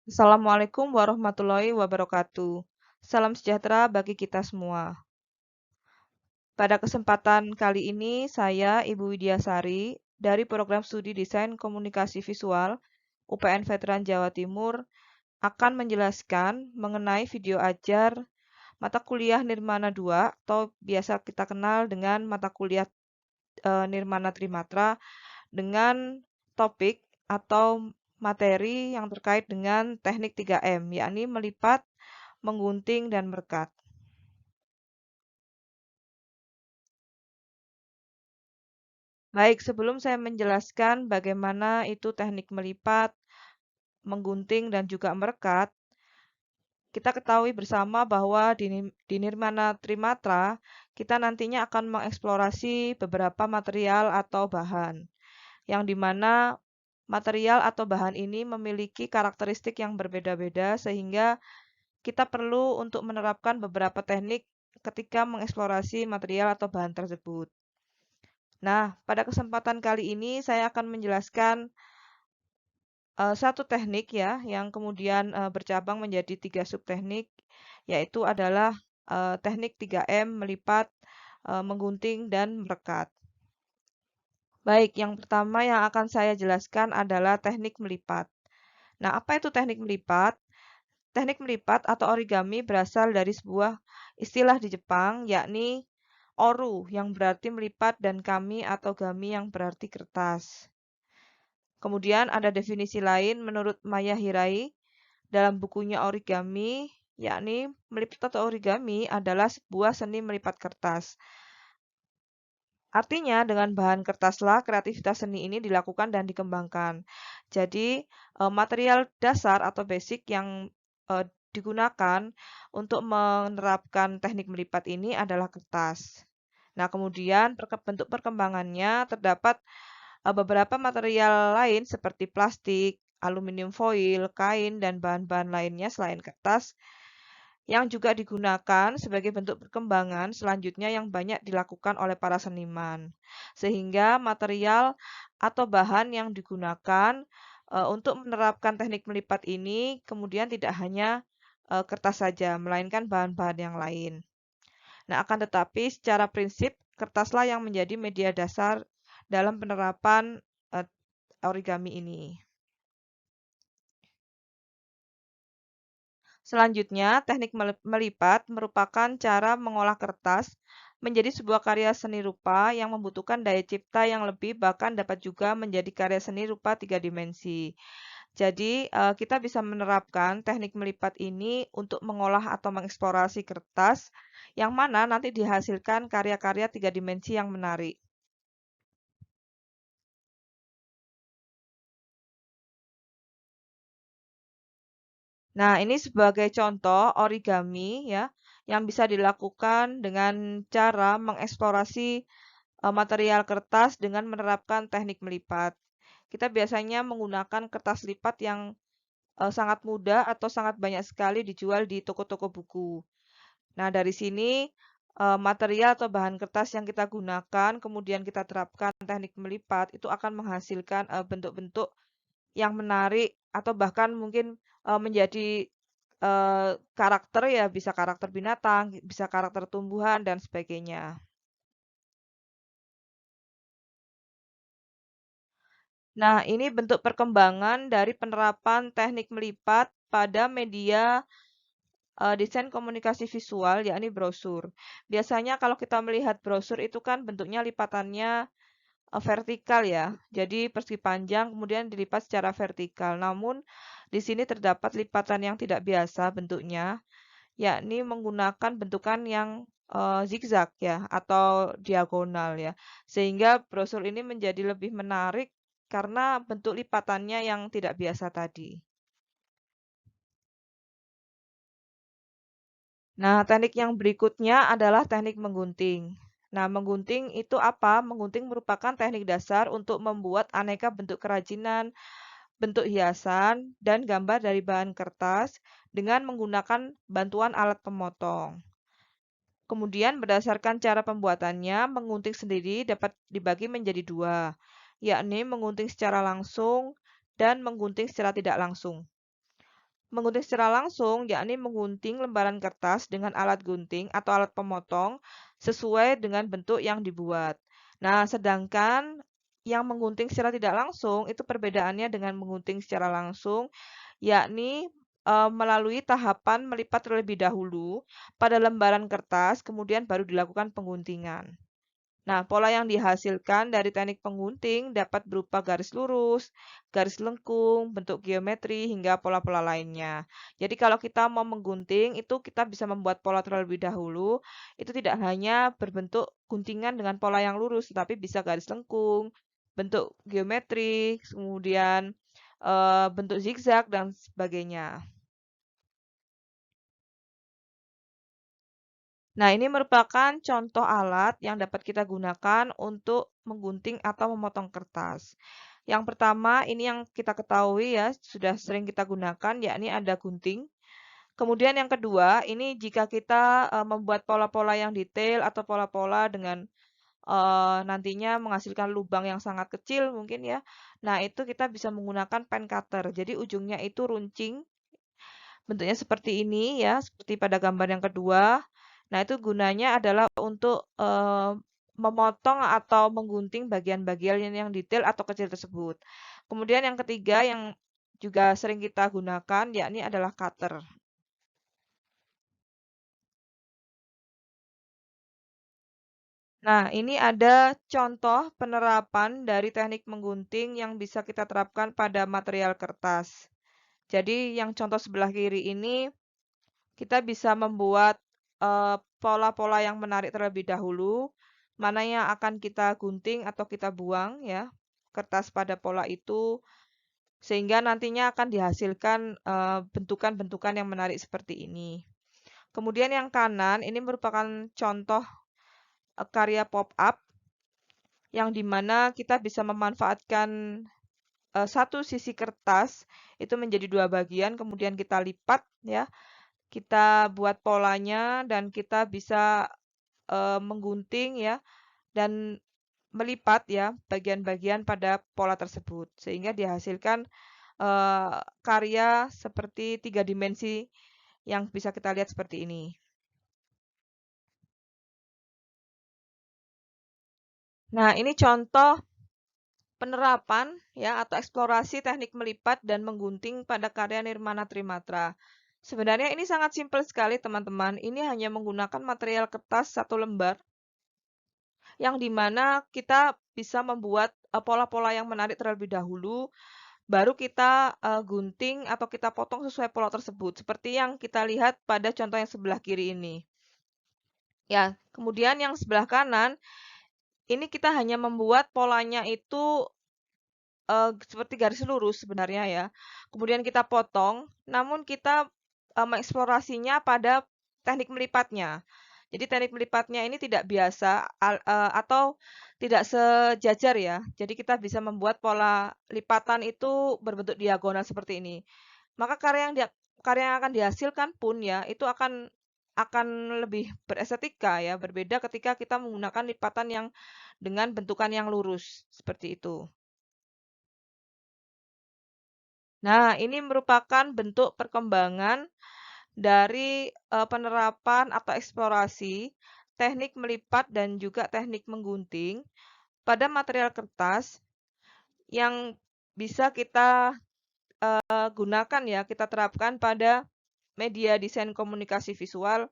Assalamualaikum warahmatullahi wabarakatuh. Salam sejahtera bagi kita semua. Pada kesempatan kali ini, saya Ibu Widyasari dari Program Studi Desain Komunikasi Visual UPN Veteran Jawa Timur akan menjelaskan mengenai video ajar mata kuliah Nirmana 2 atau biasa kita kenal dengan mata kuliah Nirmana Trimatra dengan topik atau materi yang terkait dengan teknik 3M, yakni melipat, menggunting, dan merekat. Baik, sebelum saya menjelaskan bagaimana itu teknik melipat, menggunting, dan juga merekat, kita ketahui bersama bahwa di Nirmana Trimatra, kita nantinya akan mengeksplorasi beberapa material atau bahan, yang dimana material atau bahan ini memiliki karakteristik yang berbeda-beda sehingga kita perlu untuk menerapkan beberapa teknik ketika mengeksplorasi material atau bahan tersebut. Nah, pada kesempatan kali ini saya akan menjelaskan satu teknik ya, yang kemudian bercabang menjadi 3 subteknik, yaitu adalah teknik 3M, melipat, menggunting, dan merekat. Baik, yang pertama yang akan saya jelaskan adalah teknik melipat. Nah, apa itu teknik melipat? Teknik melipat atau origami berasal dari sebuah istilah di Jepang, yakni oru yang berarti melipat dan kami atau gami yang berarti kertas. Kemudian ada definisi lain menurut Maya Hirai dalam bukunya Origami, yakni melipat atau origami adalah sebuah seni melipat kertas. Artinya dengan bahan kertaslah kreativitas seni ini dilakukan dan dikembangkan. Jadi material dasar atau basic yang digunakan untuk menerapkan teknik melipat ini adalah kertas. Nah, kemudian bentuk perkembangannya terdapat beberapa material lain seperti plastik, aluminium foil, kain, dan bahan-bahan lainnya selain kertas yang juga digunakan sebagai bentuk perkembangan selanjutnya yang banyak dilakukan oleh para seniman. Sehingga material atau bahan yang digunakan untuk menerapkan teknik melipat ini kemudian tidak hanya kertas saja, melainkan bahan-bahan yang lain. Nah, akan tetapi secara prinsip kertaslah yang menjadi media dasar dalam penerapan origami ini. Selanjutnya, teknik melipat merupakan cara mengolah kertas menjadi sebuah karya seni rupa yang membutuhkan daya cipta yang lebih, bahkan dapat juga menjadi karya seni rupa 3 dimensi. Jadi, kita bisa menerapkan teknik melipat ini untuk mengolah atau mengeksplorasi kertas, yang mana nanti dihasilkan karya-karya 3 dimensi yang menarik. Nah, ini sebagai contoh origami ya, yang bisa dilakukan dengan cara mengeksplorasi material kertas dengan menerapkan teknik melipat. Kita biasanya menggunakan kertas lipat yang sangat mudah atau sangat banyak sekali dijual di toko-toko buku. Nah, dari sini material atau bahan kertas yang kita gunakan, kemudian kita terapkan teknik melipat, itu akan menghasilkan bentuk-bentuk yang menarik atau bahkan mungkin menjadi karakter ya, bisa karakter binatang, bisa karakter tumbuhan dan sebagainya. Nah, ini bentuk perkembangan dari penerapan teknik melipat pada media desain komunikasi visual, yakni brosur. Biasanya kalau kita melihat brosur itu kan bentuknya lipatannya vertikal ya. Jadi persegi panjang kemudian dilipat secara vertikal. Namun di sini terdapat lipatan yang tidak biasa bentuknya, yakni menggunakan bentukan yang zigzag ya atau diagonal ya. Sehingga brosur ini menjadi lebih menarik karena bentuk lipatannya yang tidak biasa tadi. Nah, teknik yang berikutnya adalah teknik menggunting. Nah, menggunting itu apa? Menggunting merupakan teknik dasar untuk membuat aneka bentuk kerajinan, bentuk hiasan, dan gambar dari bahan kertas dengan menggunakan bantuan alat pemotong. Kemudian berdasarkan cara pembuatannya, menggunting sendiri dapat dibagi menjadi dua, yakni menggunting secara langsung dan menggunting secara tidak langsung. Menggunting secara langsung, yakni menggunting lembaran kertas dengan alat gunting atau alat pemotong sesuai dengan bentuk yang dibuat. Nah, sedangkan yang menggunting secara tidak langsung itu perbedaannya dengan menggunting secara langsung, yakni melalui tahapan melipat terlebih dahulu pada lembaran kertas, kemudian baru dilakukan pengguntingan. Nah, pola yang dihasilkan dari teknik penggunting dapat berupa garis lurus, garis lengkung, bentuk geometri, hingga pola-pola lainnya. Jadi kalau kita mau menggunting, itu kita bisa membuat pola terlebih dahulu. Itu tidak hanya berbentuk guntingan dengan pola yang lurus, tetapi bisa garis lengkung, bentuk geometri, kemudian bentuk zigzag, dan sebagainya. Nah, ini merupakan contoh alat yang dapat kita gunakan untuk menggunting atau memotong kertas. Yang pertama, ini yang kita ketahui ya, sudah sering kita gunakan, yakni ada gunting. Kemudian yang kedua, ini jika kita membuat pola-pola yang detail atau pola-pola dengan nantinya menghasilkan lubang yang sangat kecil mungkin ya. Nah, itu kita bisa menggunakan pen cutter. Jadi ujungnya itu runcing. Bentuknya seperti ini ya, seperti pada gambar yang kedua. Nah, itu gunanya adalah untuk memotong atau menggunting bagian-bagian yang detail atau kecil tersebut. Kemudian yang ketiga yang juga sering kita gunakan yakni adalah cutter. Nah, ini ada contoh penerapan dari teknik menggunting yang bisa kita terapkan pada material kertas. Jadi, yang contoh sebelah kiri ini kita bisa membuat pola-pola yang menarik terlebih dahulu, mana yang akan kita gunting atau kita buang ya, kertas pada pola itu, sehingga nantinya akan dihasilkan bentukan-bentukan yang menarik seperti ini. Kemudian yang kanan ini merupakan contoh karya pop-up yang dimana kita bisa memanfaatkan satu sisi kertas itu menjadi dua bagian, kemudian kita lipat ya, kita buat polanya dan kita bisa menggunting ya dan melipat ya bagian-bagian pada pola tersebut sehingga dihasilkan karya seperti tiga dimensi yang bisa kita lihat seperti ini. Nah, ini contoh penerapan ya atau eksplorasi teknik melipat dan menggunting pada karya Nirmana Trimatra. Sebenarnya ini sangat simpel sekali teman-teman. Ini hanya menggunakan material kertas satu lembar yang dimana kita bisa membuat pola-pola yang menarik terlebih dahulu, baru kita gunting atau kita potong sesuai pola tersebut, seperti yang kita lihat pada contoh yang sebelah kiri ini. Ya, kemudian yang sebelah kanan, ini kita hanya membuat polanya itu seperti garis lurus sebenarnya ya. Kemudian kita potong, namun kita mengeksplorasinya pada teknik melipatnya. Jadi teknik melipatnya ini tidak biasa atau tidak sejajar ya. Jadi kita bisa membuat pola lipatan itu berbentuk diagonal seperti ini. Maka karya yang akan dihasilkan pun ya itu akan lebih berestetika ya, berbeda ketika kita menggunakan lipatan yang dengan bentukan yang lurus seperti itu. Nah, ini merupakan bentuk perkembangan dari penerapan atau eksplorasi teknik melipat dan juga teknik menggunting pada material kertas yang bisa kita gunakan ya, kita terapkan pada media desain komunikasi visual.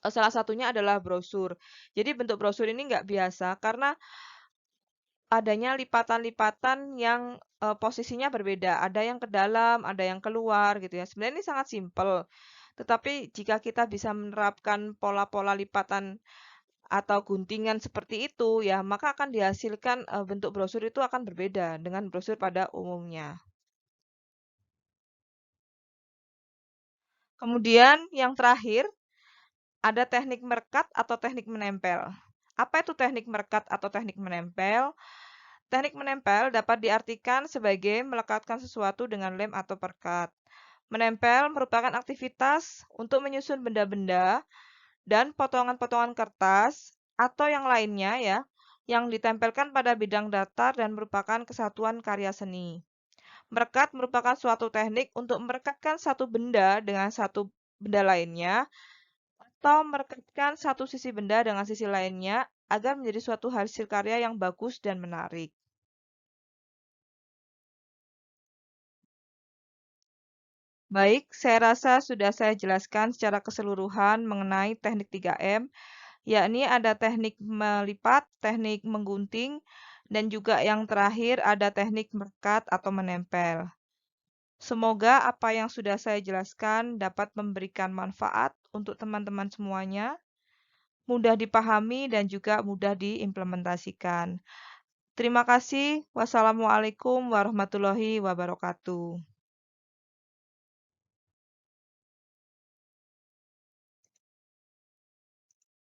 Salah satunya adalah brosur. Jadi bentuk brosur ini nggak biasa karena adanya lipatan-lipatan yang posisinya berbeda. Ada yang ke dalam, ada yang keluar gitu ya. Sebenarnya ini sangat simpel. Tetapi jika kita bisa menerapkan pola-pola lipatan atau guntingan seperti itu ya, maka akan dihasilkan bentuk brosur itu akan berbeda dengan brosur pada umumnya. Kemudian yang terakhir ada teknik merekat atau teknik menempel. Apa itu teknik merekat atau teknik menempel? Teknik menempel dapat diartikan sebagai melekatkan sesuatu dengan lem atau perekat. Menempel merupakan aktivitas untuk menyusun benda-benda dan potongan-potongan kertas atau yang lainnya ya, yang ditempelkan pada bidang datar dan merupakan kesatuan karya seni. Merekat merupakan suatu teknik untuk merekatkan satu benda dengan satu benda lainnya, atau merekatkan satu sisi benda dengan sisi lainnya agar menjadi suatu hasil karya yang bagus dan menarik. Baik, saya rasa sudah saya jelaskan secara keseluruhan mengenai teknik 3M, yakni ada teknik melipat, teknik menggunting, dan juga yang terakhir ada teknik merekat atau menempel. Semoga apa yang sudah saya jelaskan dapat memberikan manfaat untuk teman-teman semuanya, mudah dipahami dan juga mudah diimplementasikan. Terima kasih. Wassalamualaikum warahmatullahi wabarakatuh.